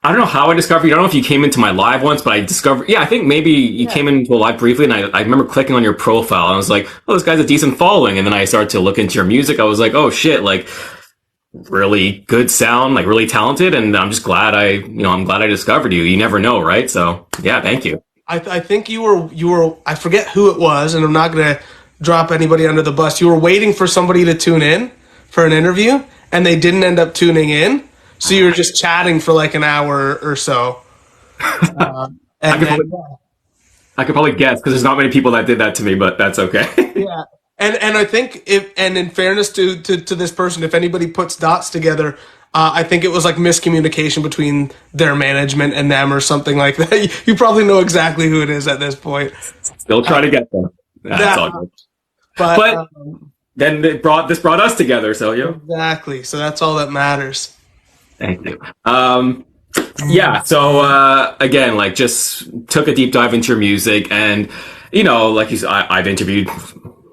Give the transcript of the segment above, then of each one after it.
I don't know how I discovered you. I don't know if you came into my live once, but I discovered, yeah, I think maybe you came into a live briefly, and I remember clicking on your profile, and I was like, oh, this guy's a decent following. And then I started to look into your music. I was like, oh shit, like really good sound, like really talented. And I'm just glad I'm glad I discovered you. You never know, right? So yeah, thank you. I think you were, I forget who it was, and I'm not going to drop anybody under the bus. You were waiting for somebody to tune in for an interview, and they didn't end up tuning in. So you were just chatting for like an hour or so. I could probably guess because there's not many people that did that to me, but that's okay. Yeah. And I think in fairness to this person, if anybody puts dots together, I think it was like miscommunication between their management and them or something like that. You probably know exactly who it is at this point. Still try to get them. That's all good. But then this brought us together, so yeah. Exactly. So that's all that matters. Thank you. Yeah. So again, like, just took a deep dive into your music, and like you said, I've interviewed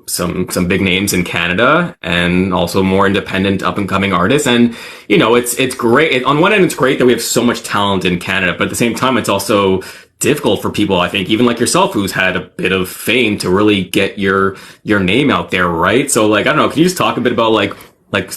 some big names in Canada, and also more independent up and coming artists. And it's great. On one end, it's great that we have so much talent in Canada, but at the same time, it's also difficult for people, I think, even like yourself, who's had a bit of fame, to really get your name out there, right? So, like, I don't know, can you just talk a bit about like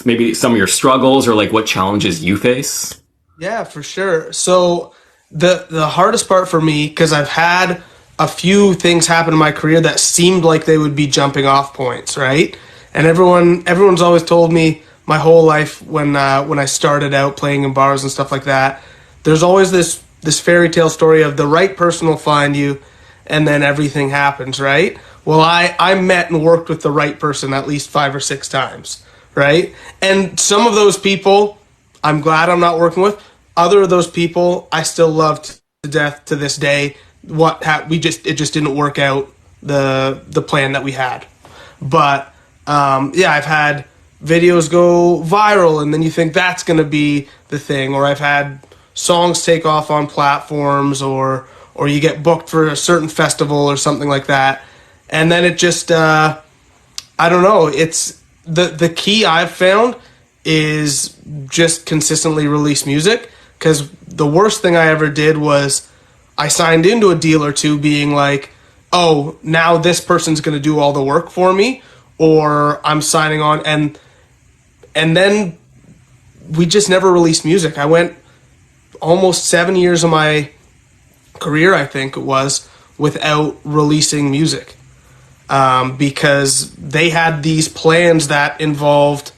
maybe some of your struggles, or like what challenges you face? Yeah, for sure. So the hardest part for me, because I've had a few things happen in my career that seemed like they would be jumping off points, right? And everyone's always told me my whole life, when I started out playing in bars and stuff like that, there's always this fairy tale story of the right person will find you, and then everything happens, right? Well, I met and worked with the right person at least 5 or 6 times, right? And some of those people I'm glad I'm not working with. Other of those people I still love to death to this day. It just didn't work out, the plan that we had. But I've had videos go viral, and then you think that's going to be the thing. Or I've had songs take off on platforms, or you get booked for a certain festival or something like that, and then it just I don't know. It's the key I've found is just consistently release music, because the worst thing I ever did was I signed into a deal or two being like, oh, now this person's going to do all the work for me, or I'm signing on, and then we just never released music. I went almost 7 years of my career, I think it was, without releasing music, because they had these plans that involved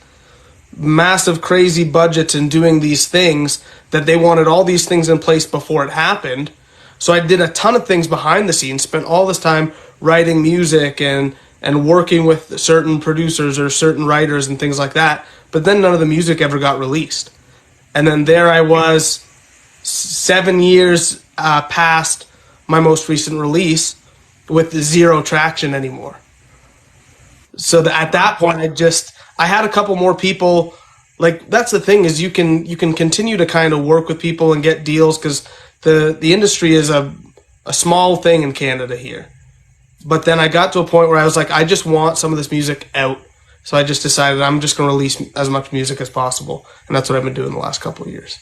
massive crazy budgets and doing these things, that they wanted all these things in place before it happened. So I did a ton of things behind the scenes, spent all this time writing music and working with certain producers or certain writers and things like that, but then none of the music ever got released. And then there I was, 7 years past my most recent release, with zero traction anymore. So at that point, I had a couple more people. Like, that's the thing, is you can continue to kind of work with people and get deals, because the industry is a small thing in Canada here. But then I got to a point where I was like, I just want some of this music out. So I just decided I'm just going to release as much music as possible. And that's what I've been doing the last couple of years.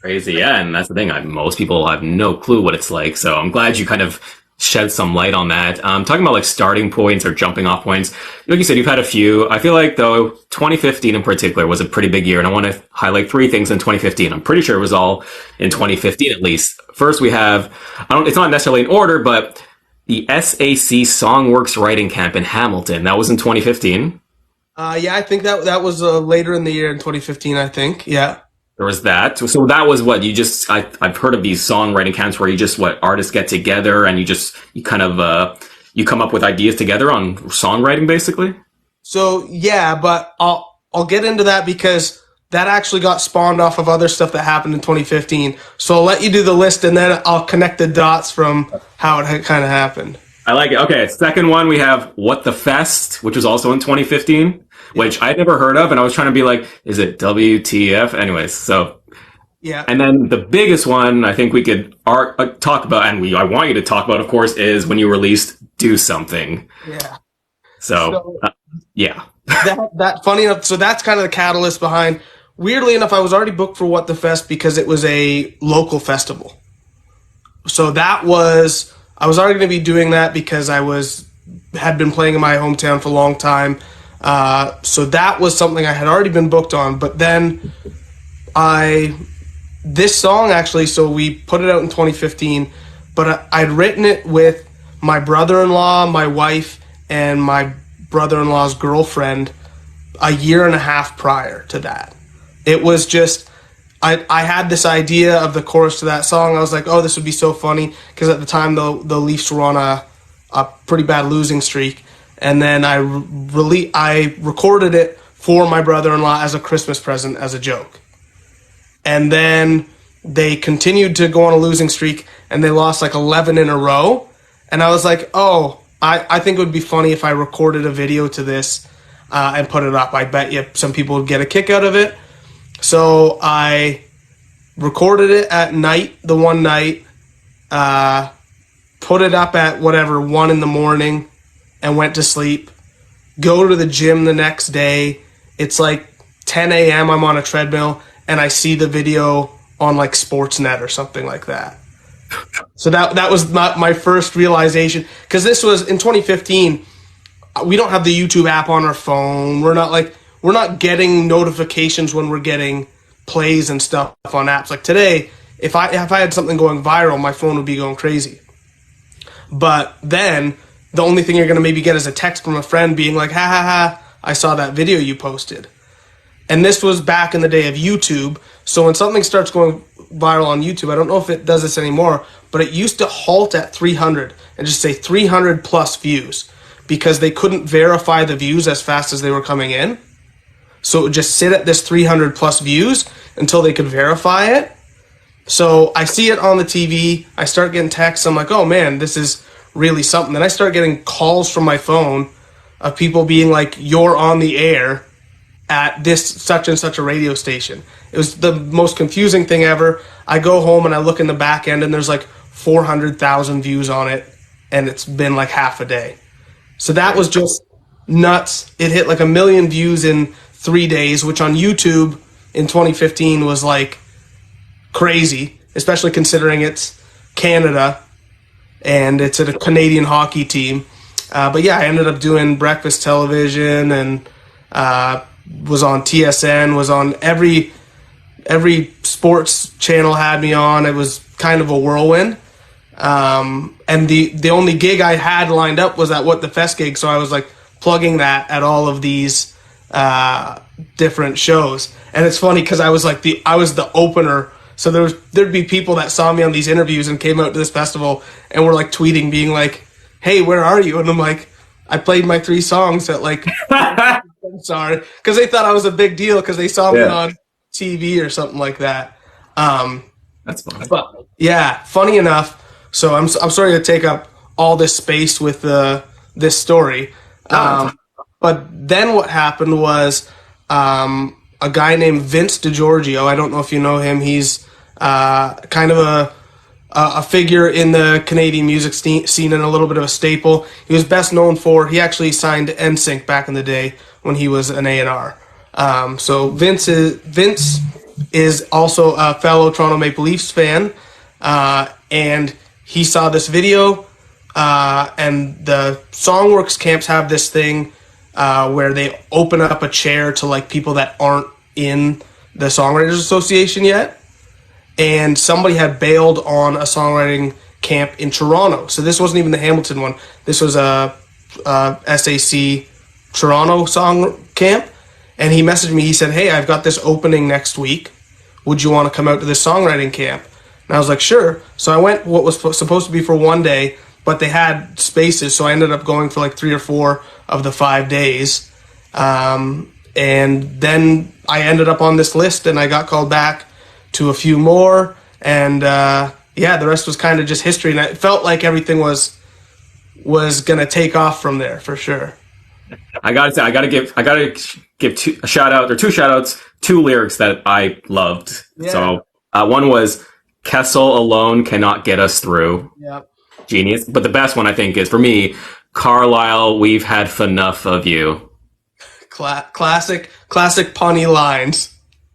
Crazy, yeah. And that's the thing. Most people have no clue what it's like. So I'm glad you kind of shed some light on that. Talking about like starting points or jumping off points, like you said, you've had a few. I feel like, though, 2015 in particular was a pretty big year, and I want to highlight 3 things in 2015. I'm pretty sure it was all in 2015 at least. First, we have, it's not necessarily in order, but the SAC Songworks Writing Camp in Hamilton. That was in 2015. I think that was later in the year, in 2015, I think. Yeah. There was that. So that was what I've heard of these songwriting camps where artists get together and you come up with ideas together on songwriting, basically. So yeah, but I'll get into that, because that actually got spawned off of other stuff that happened in 2015. So I'll let you do the list, and then I'll connect the dots from how it kind of happened. I like it. Okay, second one, we have What the Fest, which was also in 2015, which I'd never heard of, and I was trying to be like, is it WTF? Anyways, so yeah. And then the biggest one I think we could talk about, and I want you to talk about, of course, is when you released Do Something. Yeah. So yeah. that funny enough. So that's kind of the catalyst behind weirdly enough, I was already booked for What the Fest because it was a local festival. So I was already going to be doing that because had been playing in my hometown for a long time. So that was something I had already been booked on. But then this song actually, so we put it out in 2015, but I'd written it with my brother-in-law, my wife, and my brother-in-law's girlfriend a year and a half prior to that. It was just, I had this idea of the chorus to that song. I was like, oh, this would be so funny, because at the time the Leafs were on a pretty bad losing streak. And then I recorded it for my brother-in-law as a Christmas present, as a joke. And then they continued to go on a losing streak, and they lost like 11 in a row. And I was like, oh, I think it would be funny if I recorded a video to this and put it up. I bet you some people would get a kick out of it. So I recorded it at night, the one night, put it up at 1 a.m, and went to sleep. Go to the gym the next day. It's like 10 a.m. I'm on a treadmill, and I see the video on like Sportsnet or something like that. So that was not my first realization, because this was in 2015. We don't have the YouTube app on our phone. We're not getting notifications when we're getting plays and stuff on apps. Like today, if I had something going viral, my phone would be going crazy. But then the only thing you're going to maybe get is a text from a friend being like, ha ha ha, I saw that video you posted. And this was back in the day of YouTube. So when something starts going viral on YouTube, I don't know if it does this anymore, but it used to halt at 300 and just say 300 plus views, because they couldn't verify the views as fast as they were coming in. So it would just sit at this 300 plus views until they could verify it. So I see it on the TV. I start getting texts. I'm like, oh man, this is really something. Then I start getting calls from my phone of people being like, you're on the air at this such and such a radio station. It was the most confusing thing ever. I go home and I look in the back end, and there's like 400,000 views on it, and it's been like half a day. So that was just nuts. It hit like 1 million views in 3 days, which on YouTube in 2015 was like crazy, especially considering it's Canada and it's a Canadian hockey team. But yeah, I ended up doing breakfast television, and was on TSN, was on every sports channel had me on. It was kind of a whirlwind. And the only gig I had lined up was that What the Fest gig, so I was like plugging that at all of these different shows. And it's funny because I was the opener, so there'd be people that saw me on these interviews and came out to this festival and were like tweeting, being like, "Hey, where are you?" And I'm like, "I played my 3 songs at like." I'm sorry, because they thought I was a big deal because they saw me on TV or something like that. That's fun. But yeah, funny enough. So I'm sorry to take up all this space with this story. But then what happened was a guy named Vince DiGiorgio. I don't know if you know him. He's kind of a figure in the Canadian music scene and a little bit of a staple. He was best known for, he actually signed NSYNC back in the day when he was an A&R. So Vince is also a fellow Toronto Maple Leafs fan, and he saw this video, and the Songworks camps have this thing where they open up a chair to like people that aren't in the Songwriters Association yet. And somebody had bailed on a songwriting camp in Toronto. So this wasn't even the Hamilton one. This was a SAC Toronto song camp. And he messaged me. He said, "Hey, I've got this opening next week. Would you want to come out to this songwriting camp?" And I was like, "Sure." So I went what was supposed to be for 1 day, but they had spaces. So I ended up going for like 3 or 4 of the 5 days. And then I ended up on this list, and I got called back to a few more, and the rest was kind of just history, and it felt like everything was gonna take off from there for sure. I gotta give two shout outs, 2 lyrics that I loved. Yeah. So one was "Kessel alone cannot get us through." Yep. Genius. But the best one I think is for me, "Carlisle, we've had enough of you." Classic punny lines.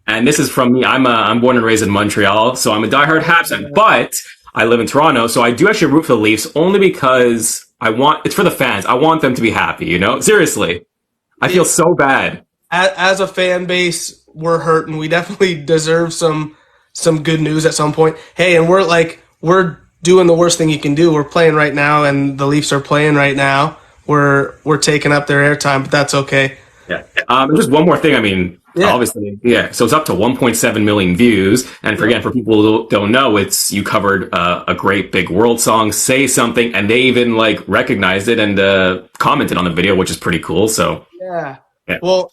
And this is from me. I'm born and raised in Montreal, so I'm a diehard Habs fan. But I live in Toronto, so I do actually root for the Leafs only because it's for the fans. I want them to be happy. Seriously, I feel so bad. As a fan base, we're hurting. We definitely deserve some good news at some point. Hey, and we're doing the worst thing you can do. We're playing right now, and the Leafs are playing right now. We're taking up their airtime, but that's okay. Yeah. Just one more thing. I mean, obviously, yeah. So it's up to 1.7 million views. And for people who don't know, you covered a great big world song, Say Something, and they even recognized it and commented on the video, which is pretty cool. So yeah. Yeah. Well,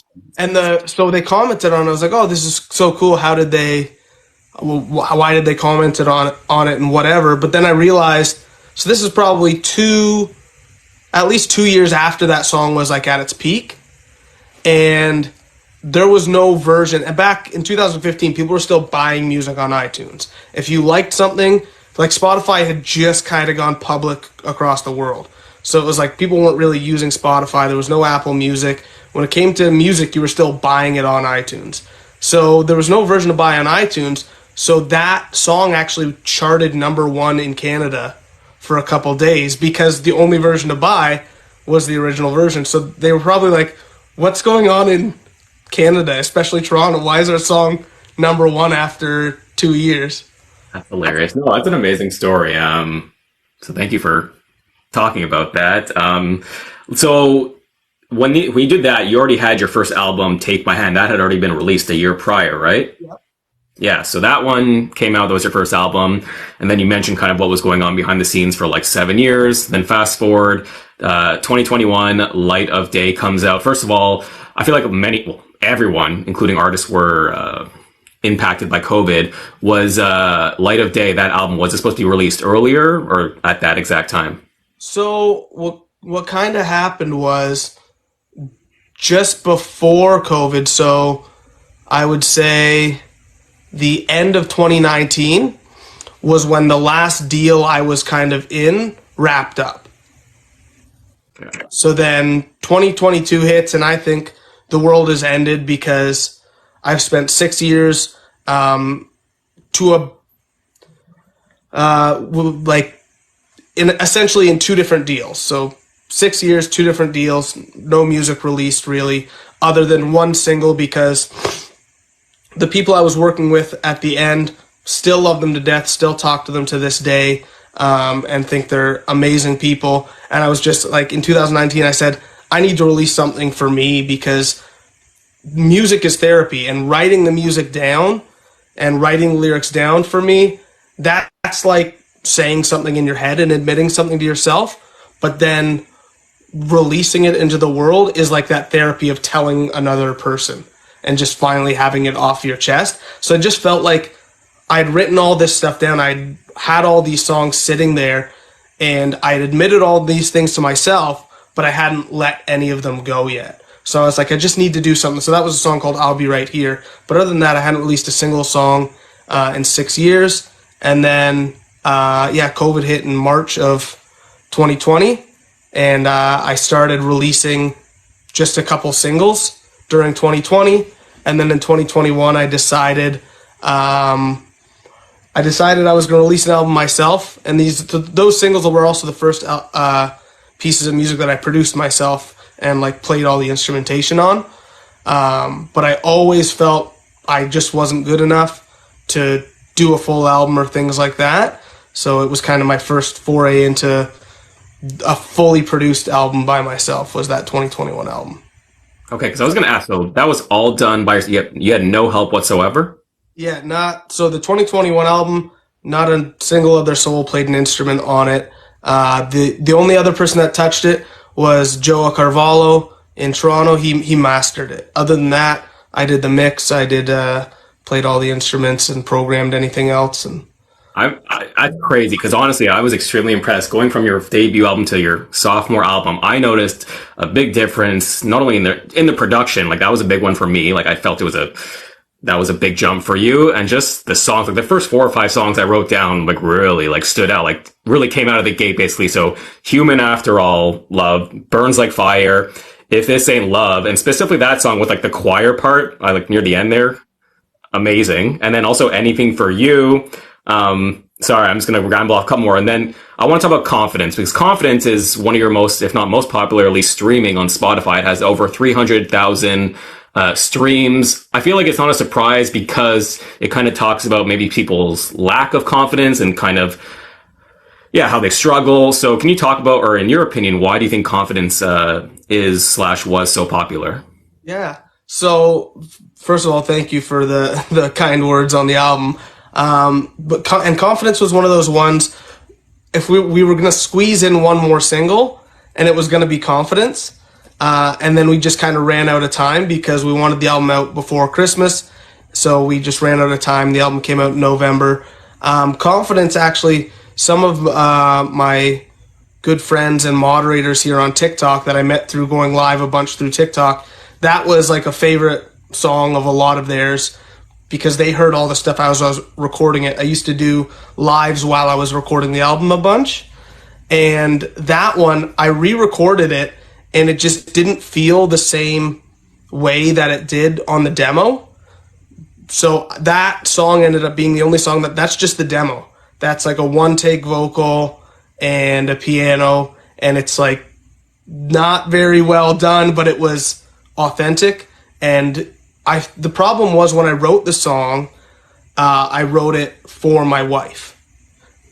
so they commented on it. I was like, oh, this is so cool. How did they? Why did they comment on it and whatever? But then I realized, so this is probably at least 2 years after that song was at its peak, and there was no version. And back in 2015, people were still buying music on iTunes. If you liked something, Spotify had just kind of gone public across the world. So it was people weren't really using Spotify. There was no Apple Music. When it came to music, you were still buying it on iTunes. So there was no version to buy on iTunes. So that song actually charted #1 in Canada for a couple days because the only version to buy was the original version. So they were probably what's going on in Canada, especially Toronto? Why is our song #1 after 2 years? That's hilarious. No, that's an amazing story. So thank you for talking about that. So when you did that, you already had your first album, Take My Hand. That had already been released a year prior, right? Yep. Yeah, so that one came out. That was your first album. And then you mentioned kind of what was going on behind the scenes for 7 years. Then fast forward, 2021, Light of Day comes out. First of all, I feel everyone, including artists, were impacted by COVID. Was Light of Day, that album, was it supposed to be released earlier or at that exact time? So what kind of happened was just before COVID, so I would say the end of 2019 was when the last deal I was kind of in wrapped up. Okay. So then 2022 hits, and I think the world has ended because I've spent 6 years essentially in 2 different deals. So 6 years, 2 different deals, no music released really, other than one single, because the people I was working with at the end still love them to death, still talk to them to this day, and think they're amazing people. And I was just in 2019, I said, I need to release something for me because music is therapy, and writing the music down and writing lyrics down for me, that's like saying something in your head and admitting something to yourself, but then releasing it into the world is like that therapy of telling another person and just finally having it off your chest. So it just felt like I'd written all this stuff down. I had all these songs sitting there, and I'd admitted all these things to myself, but I hadn't let any of them go yet. So I was like, I just need to do something. So that was a song called I'll Be Right Here. But other than that, I hadn't released a single song in 6 years. And then, COVID hit in March of 2020. And I started releasing just a couple singles during 2020. And then in 2021, I decided I was going to release an album myself. And those singles were also the first pieces of music that I produced myself and played all the instrumentation on. But I always felt I just wasn't good enough to do a full album or things like that. So it was kind of my first foray into a fully produced album by myself, was that 2021 album. Okay, because I was going to ask, so that was all done by yourself. You had no help whatsoever? Yeah, so the 2021 album, not a single other soul played an instrument on it. The only other person that touched it was Joe Carvalho in Toronto. He mastered it. Other than that, I did the mix. I did played all the instruments and programmed anything else. And I'm crazy because honestly, I was extremely impressed going from your debut album to your sophomore album. I noticed a big difference, not only in the production, that was a big one for me. I felt that was a big jump for you, and just the songs, the first 4 or 5 songs I wrote down, really stood out, really came out of the gate basically. So Human After All, Love, Burns Like Fire, If This Ain't Love, and specifically that song with the choir part, near the end there. amazing. And then also Anything for You. Sorry, I'm just going to ramble off a couple more. And then I want to talk about Confidence, because Confidence is one of your most, if not most popularly streaming on Spotify. It has over 300,000 streams. I feel like it's not a surprise because it kind of talks about maybe people's lack of confidence and kind of, yeah, how they struggle. So can you talk about, or in your opinion, why do you think Confidence is/was so popular? Yeah. So first of all, thank you for the kind words on the album. And Confidence was one of those ones. If we were going to squeeze in one more single, and it was going to be Confidence, and then we just kind of ran out of time because we wanted the album out before Christmas, so we just ran out of time. The album came out in November. Confidence, actually, some of my good friends and moderators here on TikTok that I met through going live a bunch through TikTok, that was like a favorite song of a lot of theirs, because they heard all the stuff I was recording it. I used to do lives while I was recording the album a bunch. And that one, I re-recorded it, and it just didn't feel the same way that it did on the demo. So that song ended up being the only song that's just the demo. That's like a one-take vocal and a piano, and it's like not very well done, but it was authentic. And the problem was, when I wrote the song, I wrote it for my wife.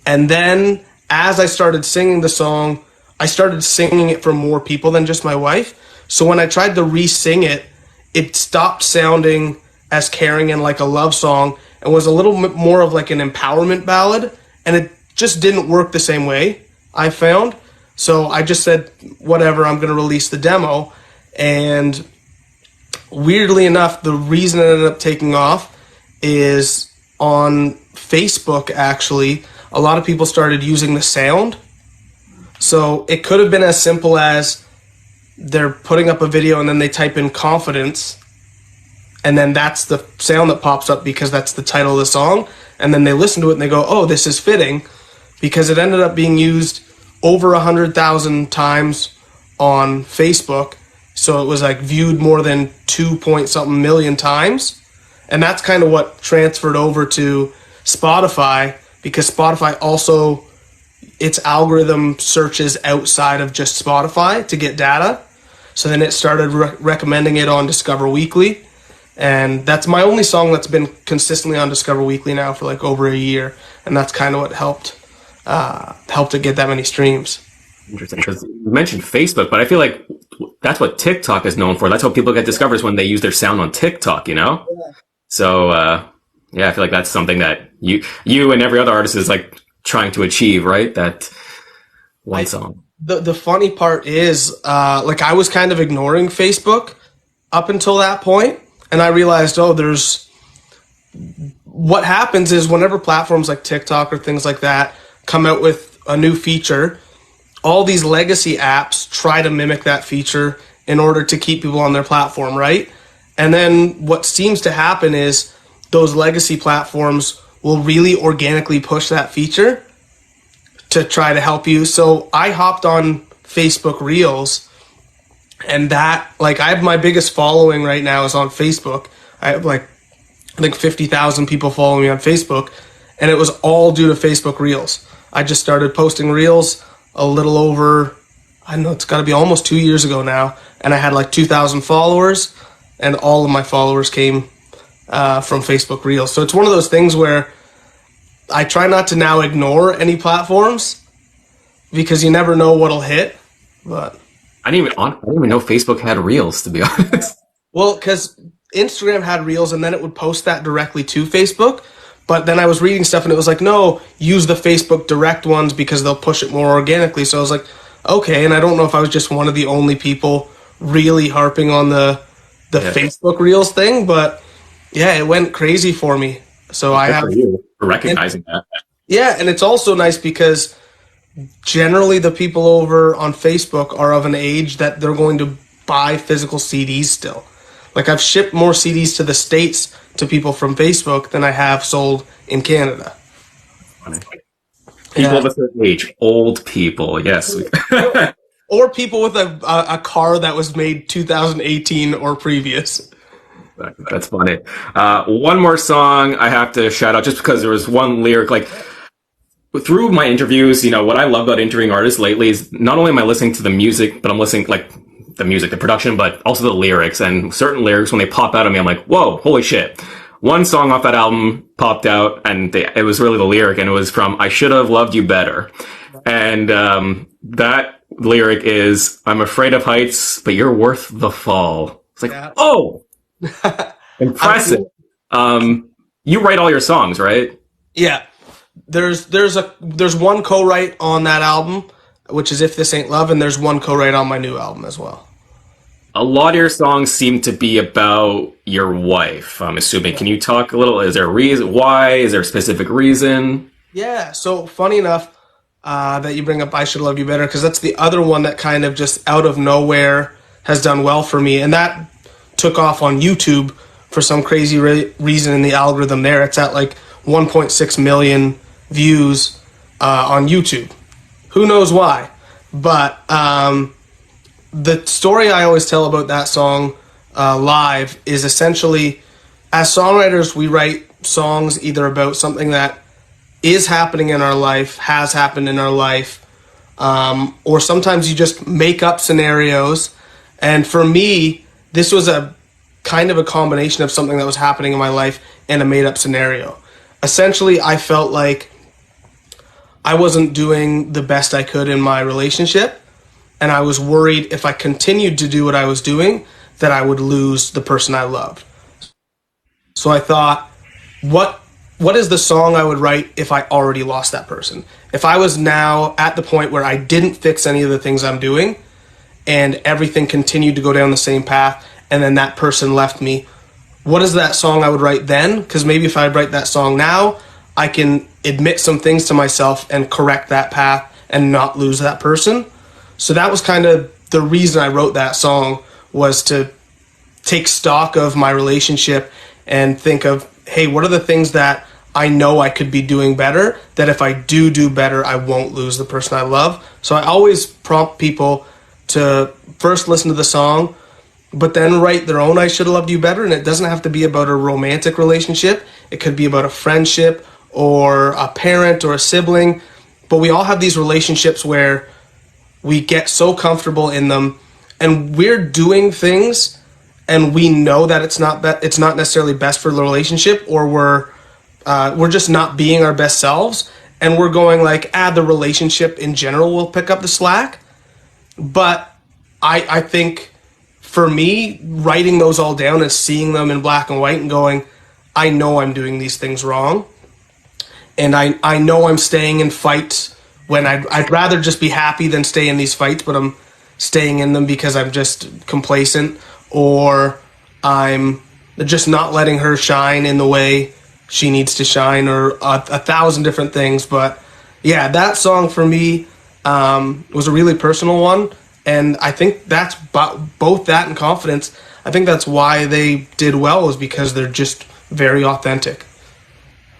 And then as I started singing the song, I started singing it for more people than just my wife. So when I tried to re-sing it, it stopped sounding as caring and like a love song, and was a little bit more of like an empowerment ballad. And it just didn't work the same way, I found. So I just said, whatever, I'm going to release the demo. And weirdly enough, the reason it ended up taking off is on Facebook, actually, a lot of people started using the sound. So it could have been as simple as they're putting up a video and then they type in Confidence, and then that's the sound that pops up because that's the title of the song. And then they listen to it and they go, oh, this is fitting, because it ended up being used over 100,000 times on Facebook. So it was like viewed more than 2-point-something million times. And that's kind of what transferred over to Spotify, because Spotify also, its algorithm searches outside of just Spotify to get data. So then it started recommending it on Discover Weekly. And that's my only song that's been consistently on Discover Weekly now for like over a year. And that's kind of what helped it get that many streams. Interesting, because you mentioned Facebook, but I feel like that's what TikTok is known for. That's how people get discovered, is when they use their sound on TikTok, you know? Yeah. So, yeah, I feel like that's something that you and every other artist is like trying to achieve, right? That one song. The funny part is, like, I was kind of ignoring Facebook up until that point, and I realized, what happens is whenever platforms like TikTok or things like that come out with a new feature, all these legacy apps try to mimic that feature in order to keep people on their platform, right? And then what seems to happen is those legacy platforms will really organically push that feature to try to help you. So I hopped on Facebook Reels, and that, like, I have my biggest following right now is on Facebook. I have like, I think 50,000 people follow me on Facebook, and it was all due to Facebook Reels. I just started posting Reels a little over, I don't know, it's got to be almost 2 years ago now, and I had like 2,000 followers, and all of my followers came from Facebook Reels. So it's one of those things where I try not to now ignore any platforms, because you never know what'll hit. But I didn't even know Facebook had Reels, to be honest. Well, because Instagram had Reels, and then it would post that directly to Facebook. But then I was reading stuff, and it was like, no, use the Facebook direct ones because they'll push it more organically. So I was like, okay. And I don't know if I was just one of the only people really harping on the Facebook Reels thing, but yeah, it went crazy for me. So I have you for recognizing that. Yeah, and it's also nice because generally the people over on Facebook are of an age that they're going to buy physical CDs still. Like, I've shipped more CDs to the States to people from Facebook than I have sold in Canada. Funny. People of a certain age, old people, yes. Or people with a car that was made 2018 or previous. That's funny. One more song I have to shout out just because there was one lyric. Like through my interviews, what I love about interviewing artists lately is not only am I listening to the music, but I'm listening like the music, the production, but also the lyrics. And certain lyrics, when they pop out of me, I'm like, whoa, holy shit. One song off that album popped out, and it was really the lyric, and it was from "I Should Have Loved You Better," and that lyric is, "I'm afraid of heights, but you're worth the fall." It's like, yeah. Oh, impressive. You write all your songs, right? Yeah. There's one co-write on that album, which is "If This Ain't Love," and there's one co-write on my new album as well. A lot of your songs seem to be about your wife, I'm assuming. Can you talk a little? Is there a reason? Why? Is there a specific reason? Yeah, so funny enough that you bring up "I Should Love You Better," because that's the other one that kind of just out of nowhere has done well for me. And that took off on YouTube for some crazy reason in the algorithm there. It's at like 1.6 million views on YouTube. Who knows why? But the story I always tell about that song live is essentially, as songwriters, we write songs either about something that is happening in our life, has happened in our life, or sometimes you just make up scenarios. And for me, this was a kind of a combination of something that was happening in my life and a made-up scenario. Essentially, I felt like I wasn't doing the best I could in my relationship, and I was worried if I continued to do what I was doing that I would lose the person I loved. So I thought, what is the song I would write if I already lost that person? If I was now at the point where I didn't fix any of the things I'm doing and everything continued to go down the same path and then that person left me, what is that song I would write then? Because maybe if I write that song now, I can admit some things to myself and correct that path and not lose that person. So that was kind of the reason I wrote that song, was to take stock of my relationship and think of, hey, what are the things that I know I could be doing better, that if I do better, I won't lose the person I love. So I always prompt people to first listen to the song, but then write their own "I Should Have Loved You Better." And it doesn't have to be about a romantic relationship. It could be about a friendship or a parent or a sibling. But we all have these relationships where we get so comfortable in them and we're doing things and we know that it's not necessarily best for the relationship, or we're just not being our best selves, and we're going like, the relationship in general will pick up the slack. But I think for me, writing those all down and seeing them in black and white and going, I know I'm doing these things wrong, and I know I'm staying in fights when I'd rather just be happy than stay in these fights, but I'm staying in them because I'm just complacent, or I'm just not letting her shine in the way she needs to shine, or a thousand different things. But yeah, that song for me was a really personal one, and I think that's both that and Confidence. I think that's why they did well, is because they're just very authentic.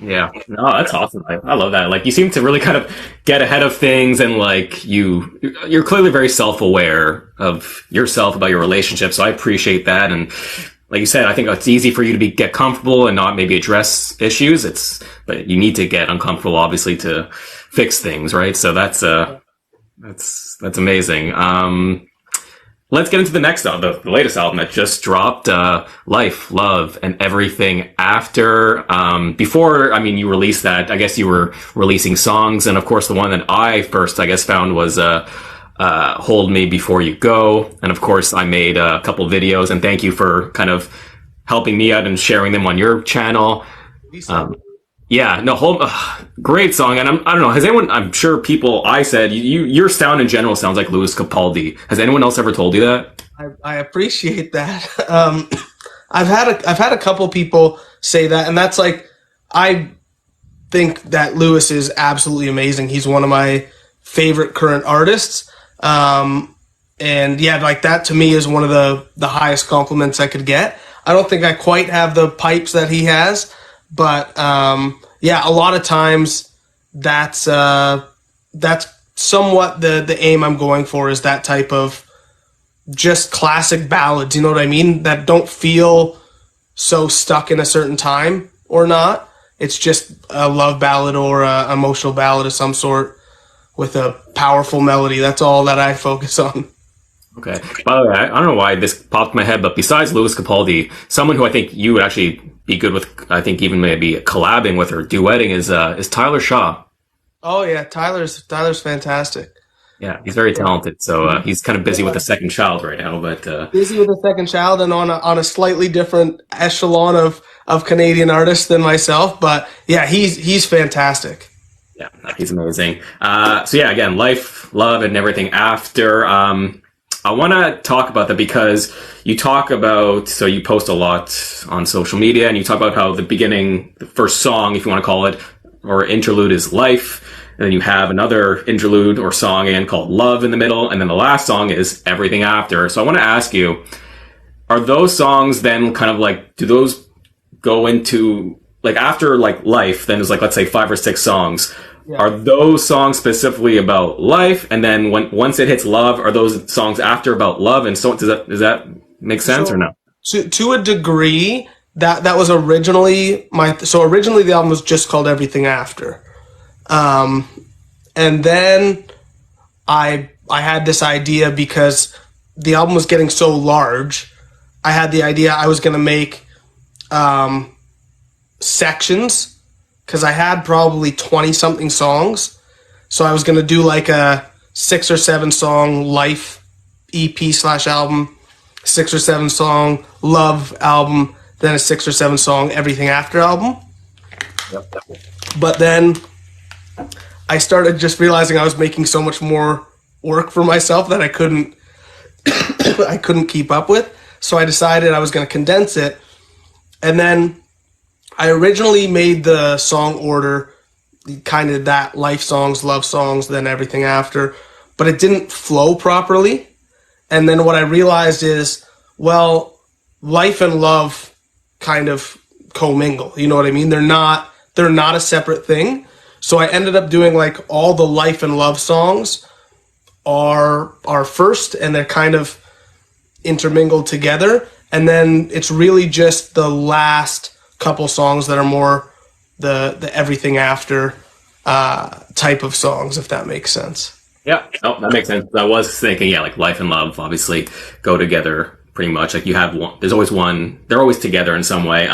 Yeah, no, that's awesome. I love that. Like, you seem to really kind of get ahead of things, and like you're clearly very self-aware of yourself, about your relationship. So I appreciate that. And like you said, I think it's easy for you to get comfortable and not maybe address issues. But you need to get uncomfortable, obviously, to fix things, right? So that's amazing. Let's get into the next album, the latest album that just dropped, Life, Love, and Everything After. Before, you released that, I guess you were releasing songs, and of course the one that I first, I guess, found was Hold Me Before You Go, and of course I made a couple videos, and thank you for kind of helping me out and sharing them on your channel. Yeah, no, great song. And I don't know, has anyone, I'm sure people, I said, your sound in general sounds like Lewis Capaldi. Has anyone else ever told you that? I appreciate that. I've had a couple people say that, and that's like, I think that Lewis is absolutely amazing. He's one of my favorite current artists. And yeah, like that to me is one of the highest compliments I could get. I don't think I quite have the pipes that he has, but yeah, a lot of times that's somewhat the aim I'm going for, is that type of just classic ballads, you know what I mean? That don't feel so stuck in a certain time or not. It's just a love ballad or a emotional ballad of some sort with a powerful melody. That's all that I focus on. Okay. By the way, I don't know why this popped in my head, but besides Lewis Capaldi, someone who I think you would actually be good with, I think even maybe collabing with or duetting is Tyler Shaw. Oh yeah, Tyler's fantastic. Yeah, he's very talented. So he's kind of busy with a second child right now, but Busy with a second child and on a slightly different echelon of Canadian artists than myself. But yeah, he's fantastic. yeah, he's amazing. So yeah, again, life, love, and everything after. I want to talk about that because you talk about, so you post a lot on social media and you talk about how the beginning, the first song, if you want to call it, or interlude is life. And then you have another interlude or song in called love in the middle. And then the last song is everything after. So I want to ask you, are those songs then kind of like, do those go into, like after like life, then there's like, let's say 5 or 6 songs. Yeah. Are those songs specifically about life? And then once it hits love, are those songs after about love? And so does that make sense or no? To a degree, that was originally originally the album was just called Everything After. And then I had this idea because the album was getting so large. I had the idea I was going to make sections because I had probably 20 something songs. So I was going to do like a 6 or 7 song life EP/album, 6 or 7 song love album, then a 6 or 7 song everything after album. Yep. But then I started just realizing I was making so much more work for myself that I couldn't keep up with. So I decided I was going to condense it. And then I originally made the song order kind of that life songs, love songs, then everything after, but it didn't flow properly. And then what I realized is, well, life and love kind of commingle. You know what I mean? They're not a separate thing. So I ended up doing like all the life and love songs are first, and they're kind of intermingled together. And then it's really just the last couple songs that are more the everything after type of songs, if that makes sense. Yeah, oh, that makes sense. I was thinking, yeah, like life and love obviously go together pretty much. Like you have one, there's always one, they're always together in some way.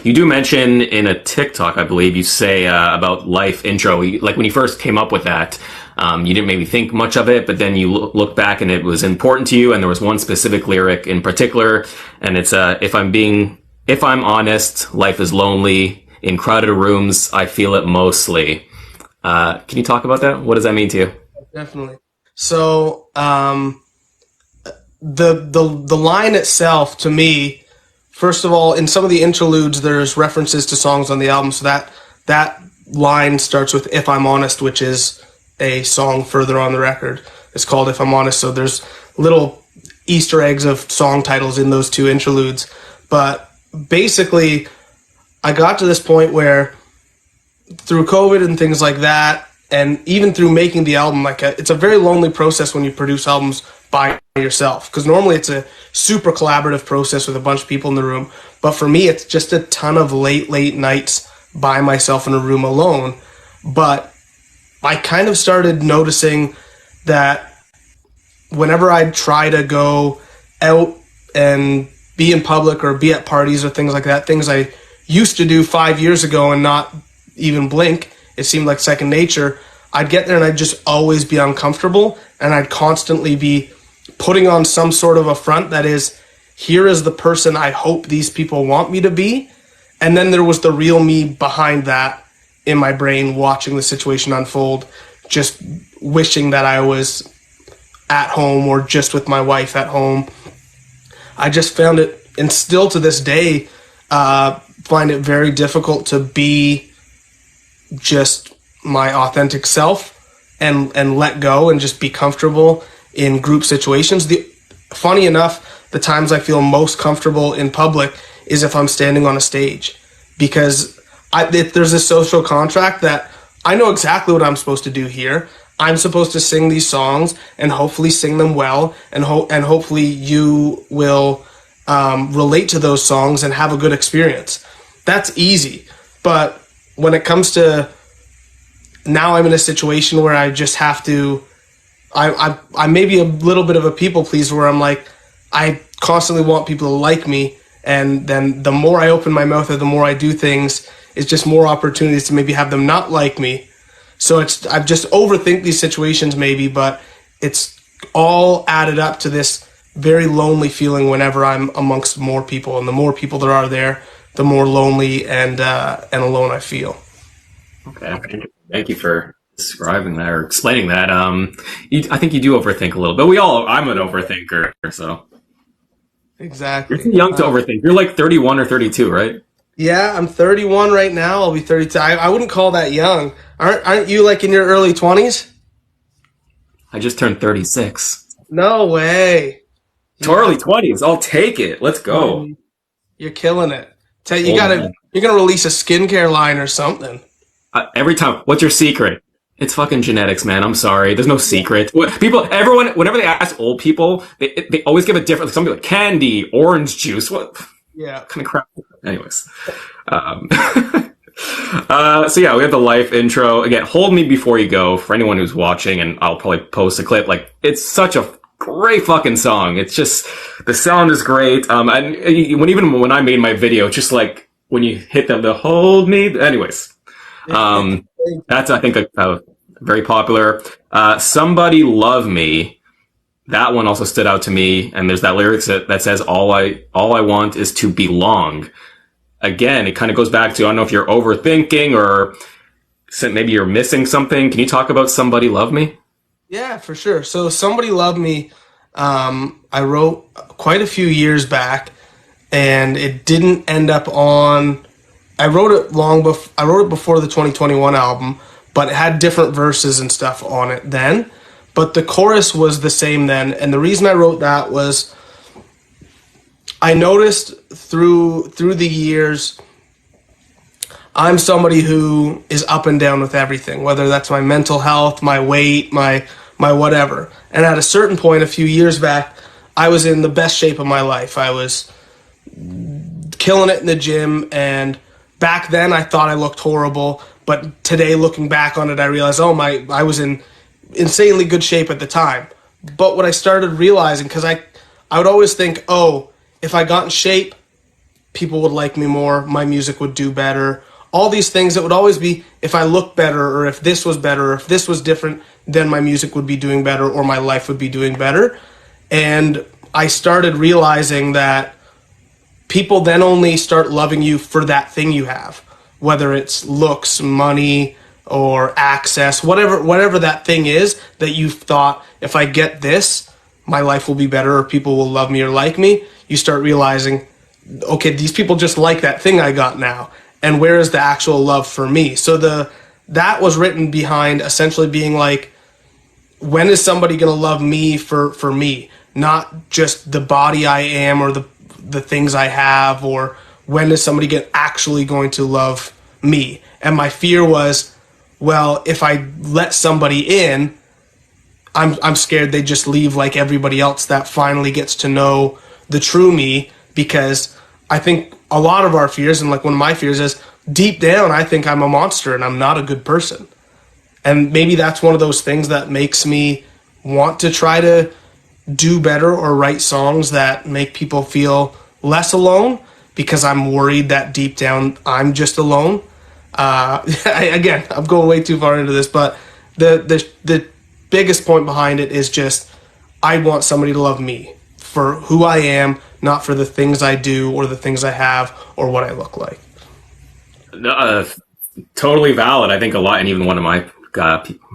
You do mention in a TikTok, I believe, you say about life intro, like when you first came up with that, you didn't maybe think much of it, but then you look back and it was important to you, and there was one specific lyric in particular, and it's if I'm honest, life is lonely. In crowded rooms, I feel it mostly. Can you talk about that? What does that mean to you? Definitely. So, the line itself, to me, first of all, in some of the interludes, there's references to songs on the album. So that line starts with "If I'm Honest," which is a song further on the record. It's called "If I'm Honest." So there's little Easter eggs of song titles in those 2 interludes. But basically, I got to this point where through COVID and things like that, and even through making the album, it's a very lonely process when you produce albums by yourself, because normally it's a super collaborative process with a bunch of people in the room. But for me, it's just a ton of late nights by myself in a room alone. But I kind of started noticing that whenever I try to go out and be in public or be at parties or things like that, things I used to do 5 years ago and not even blink, it seemed like second nature, I'd get there and I'd just always be uncomfortable, and I'd constantly be putting on some sort of a front that is, here is the person I hope these people want me to be. And then there was the real me behind that in my brain, watching the situation unfold, just wishing that I was at home or just with my wife at home. I just found it, and still to this day, find it very difficult to be just my authentic self and let go and just be comfortable in group situations. Funny enough, the times I feel most comfortable in public is if I'm standing on a stage, because there's a social contract that I know exactly what I'm supposed to do here. I'm supposed to sing these songs and hopefully sing them well, and hopefully you will relate to those songs and have a good experience. That's easy. But when it comes to now, I'm in a situation where I just have to. I may be a little bit of a people pleaser where I'm like, I constantly want people to like me, and then the more I open my mouth or the more I do things, it's just more opportunities to maybe have them not like me. So I've just overthink these situations maybe, but it's all added up to this very lonely feeling whenever I'm amongst more people, and the more people there are there, the more lonely and alone I feel. Okay, thank you for describing that or explaining that. I think you do overthink a little, but I'm an overthinker, so. Exactly. You're too young to overthink. You're like 31 or 32, right? Yeah, I'm 31 right now. I'll be 32. I wouldn't call that young. Aren't you like in your early 20s? I just turned 36. No way. To early 20s. I'll take it. Let's go. You're killing it. Old man. You're gonna release a skincare line or something. Every time, what's your secret? It's fucking genetics, man. I'm sorry. There's no secret. Everyone, whenever they ask old people, they always give a different, something like candy, orange juice. What Yeah. kind of crap? Anyways. So yeah, we have the life intro. Again, Hold Me Before You Go for anyone who's watching, and I'll probably post a clip. Like, it's such a great fucking song. It's just, the sound is great. And even when I made my video, just like when you hit the hold me, anyways. That's, I think, very popular. Somebody Love Me. That one also stood out to me. And there's that lyrics that says, all I want is to belong. Again, it kind of goes back to, I don't know if you're overthinking or maybe you're missing something. Can you talk about Somebody Love Me? Yeah, for sure. So Somebody Love Me, I wrote quite a few years back, and it didn't end up on. I wrote it before the 2021 album, but it had different verses and stuff on it then. But the chorus was the same then, and the reason I wrote that was I noticed through the years, I'm somebody who is up and down with everything, whether that's my mental health, my weight, my whatever. And at a certain point, a few years back, I was in the best shape of my life. I was killing it in the gym, and back then I thought I looked horrible. But today, looking back on it, I realized, I was in insanely good shape at the time. But what I started realizing, because I would always think, if I got in shape, people would like me more, my music would do better. All these things that would always be, if I looked better, or if this was better, or if this was different, then my music would be doing better, or my life would be doing better. And I started realizing that people then only start loving you for that thing you have, whether it's looks, money, or access, whatever that thing is that you thought, if I get this, my life will be better, or people will love me or like me. You start realizing, okay, these people just like that thing I got now. And where is the actual love for me? So that was written behind essentially being like, when is somebody going to love me for me? Not just the body I am or the things I have, or when is somebody actually going to love me? And my fear was, well, if I let somebody in, I'm scared they just leave like everybody else that finally gets to know the true me, because I think a lot of our fears, and like one of my fears is, deep down, I think I'm a monster and I'm not a good person. And maybe that's one of those things that makes me want to try to do better or write songs that make people feel less alone, because I'm worried that deep down I'm just alone. Again, I'm going way too far into this, but the biggest point behind it is just, I want somebody to love me for who I am, not for the things I do or the things I have or what I look like. Totally valid. I think a lot, and even one of my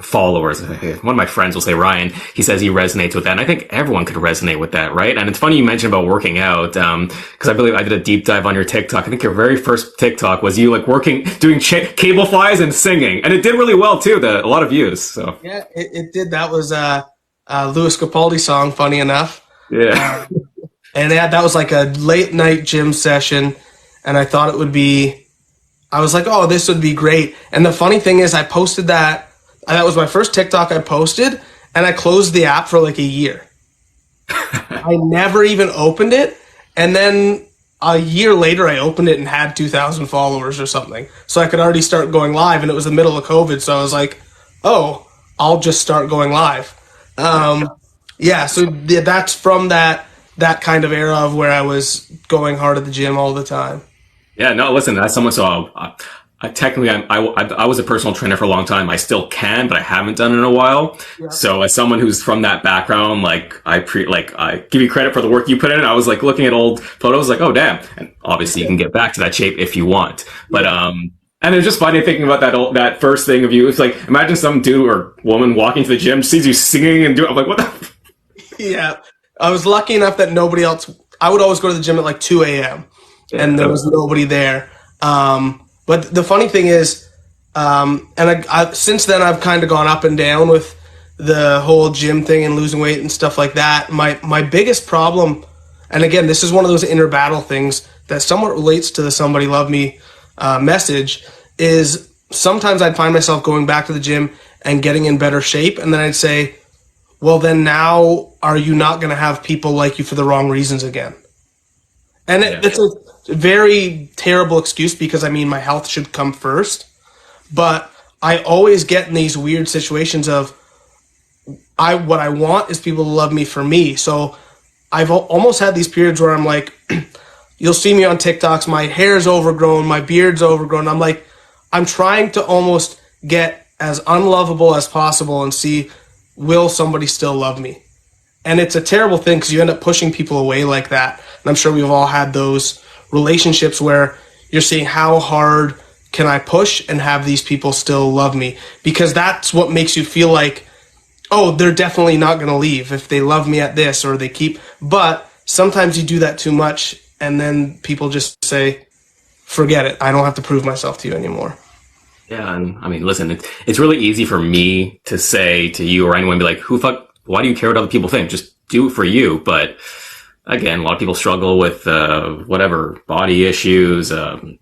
followers, one of my friends will say, Ryan, he says he resonates with that. And I think everyone could resonate with that, right? And it's funny you mentioned about working out, because I believe I did a deep dive on your TikTok. I think your very first TikTok was you like doing cable flies and singing. And it did really well too, a lot of views. So yeah, it did. That was a Louis Capaldi song, funny enough. Yeah. And that was like a late night gym session. And I thought I was like, this would be great. And the funny thing is, I posted that. That was my first TikTok I posted, and I closed the app for like a year. I never even opened it. And then a year later, I opened it and had 2,000 followers or something. So I could already start going live, and it was the middle of COVID. So I was like, oh, I'll just start going live. Yeah, so that's from that kind of era of where I was going hard at the gym all the time. Yeah, no, listen, that's someone. So technically, I was a personal trainer for a long time. I still can, but I haven't done it in a while. Yeah. So as someone who's from that background, like I give you credit for the work you put in. I was like looking at old photos, like, oh damn. And obviously, you can get back to that shape if you want. But and it's just funny thinking about that first thing of you. It's like imagine some dude or woman walking to the gym, sees you singing and doing. I'm like, what the. Yeah, I was lucky enough that nobody else. I would always go to the gym at like 2 a.m. and there was nobody there. But the funny thing is, and since then I've kind of gone up and down with the whole gym thing and losing weight and stuff like that. My biggest problem, and again, this is one of those inner battle things that somewhat relates to the "Somebody Love Me" message, is sometimes I'd find myself going back to the gym and getting in better shape, and then I'd say, well, then now are you not going to have people like you for the wrong reasons again? And it's a very terrible excuse because, I mean, my health should come first. But I always get in these weird situations of what I want is people to love me for me. So I've almost had these periods where I'm like, you'll see me on TikToks, my hair's overgrown, my beard's overgrown. I'm like, I'm trying to almost get as unlovable as possible and see, will somebody still love me? And it's a terrible thing because you end up pushing people away like that. And I'm sure we've all had those relationships where you're seeing how hard can I push and have these people still love me? Because that's what makes you feel like, oh, they're definitely not going to leave if they love me at this or they keep. But sometimes you do that too much and then people just say, forget it. I don't have to prove myself to you anymore. Yeah, and I mean, listen, it's really easy for me to say to you or anyone, be like, why do you care what other people think? Just do it for you. But again, a lot of people struggle with whatever body issues. And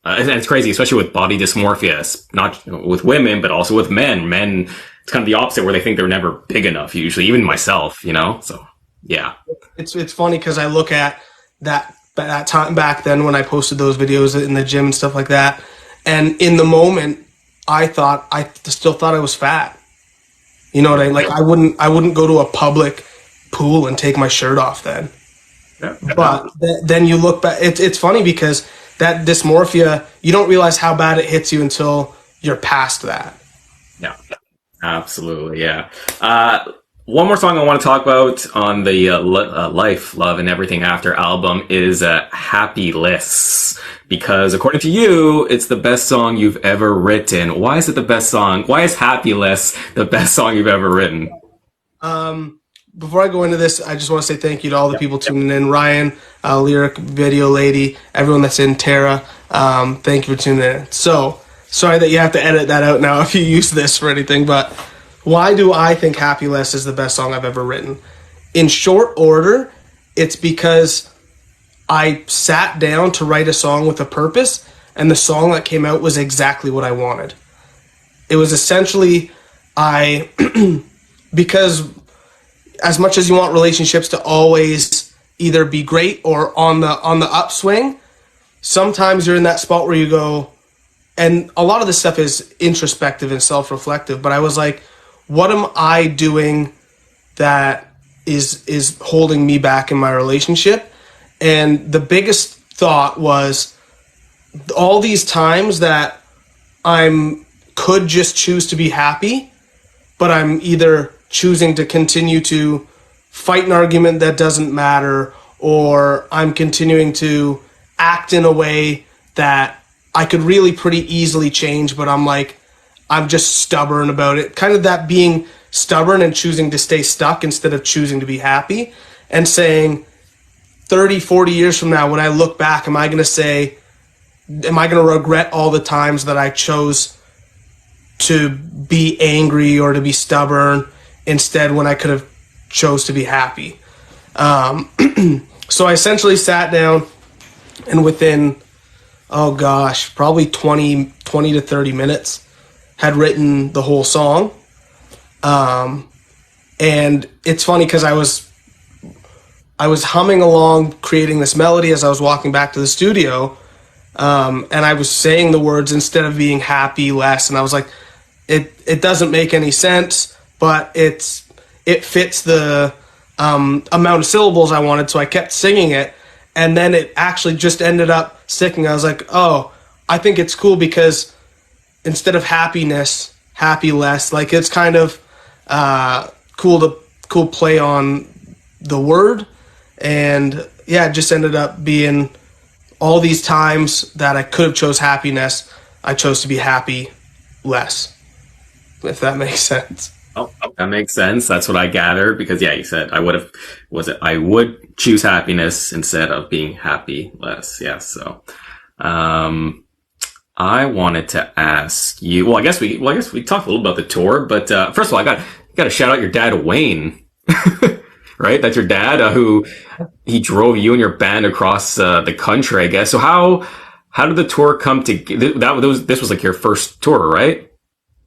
it's crazy, especially with body dysmorphia, not with women, but also with men. Men, it's kind of the opposite, where they think they're never big enough, usually, even myself, So, yeah. It's funny because I look at that time back then when I posted those videos in the gym and stuff like that. And in the moment, I still thought I was fat. You know what I mean? Like I wouldn't go to a public pool and take my shirt off then. Yeah. But then you look back. It's funny because that dysmorphia, you don't realize how bad it hits you until you're past that. Yeah, absolutely. Yeah. One more song I want to talk about on the Life, Love, and Everything After album is Happyless. Because according to you, it's the best song you've ever written. Why is it the best song? Why is Happyless the best song you've ever written? Before I go into this, I just want to say thank you to all the people tuning in. Ryan, Lyric Video Lady, everyone that's in, Tara. Thank you for tuning in. So, sorry that you have to edit that out now if you use this for anything, but why do I think Happyless is the best song I've ever written? In short order, it's because I sat down to write a song with a purpose, and the song that came out was exactly what I wanted. It was essentially, because as much as you want relationships to always either be great or on the upswing, sometimes you're in that spot where you go, and a lot of this stuff is introspective and self-reflective, but I was like, what am I doing that is holding me back in my relationship? And the biggest thought was all these times that could just choose to be happy, but I'm either choosing to continue to fight an argument that doesn't matter, or I'm continuing to act in a way that I could really pretty easily change, but I'm just stubborn about it. Kind of that being stubborn and choosing to stay stuck instead of choosing to be happy, and saying 30, 40 years from now, when I look back, am I going to regret all the times that I chose to be angry or to be stubborn instead when I could have chose to be happy? So I essentially sat down and within, probably 20 to 30 minutes had written the whole song. And it's funny because I was humming along, creating this melody as I was walking back to the studio, and I was saying the words instead of being happy less, and I was like, it doesn't make any sense, but it fits the amount of syllables I wanted, so I kept singing it, and then it actually just ended up sticking. I was like, oh, I think it's cool because instead of happiness, happy less, like it's kind of cool play on the word, and yeah, it just ended up being all these times that I could have chose happiness, I chose to be happy less, if that makes sense. Oh, that makes sense. That's what I gathered because yeah, you said I would choose happiness instead of being happy less. Yeah. So, I wanted to ask you, I guess we talked a little about the tour, but, first of all, got to shout out your dad, Wayne, right? That's your dad, who he drove you and your band across, the country, I guess. So how did the tour come to, this was like your first tour, right?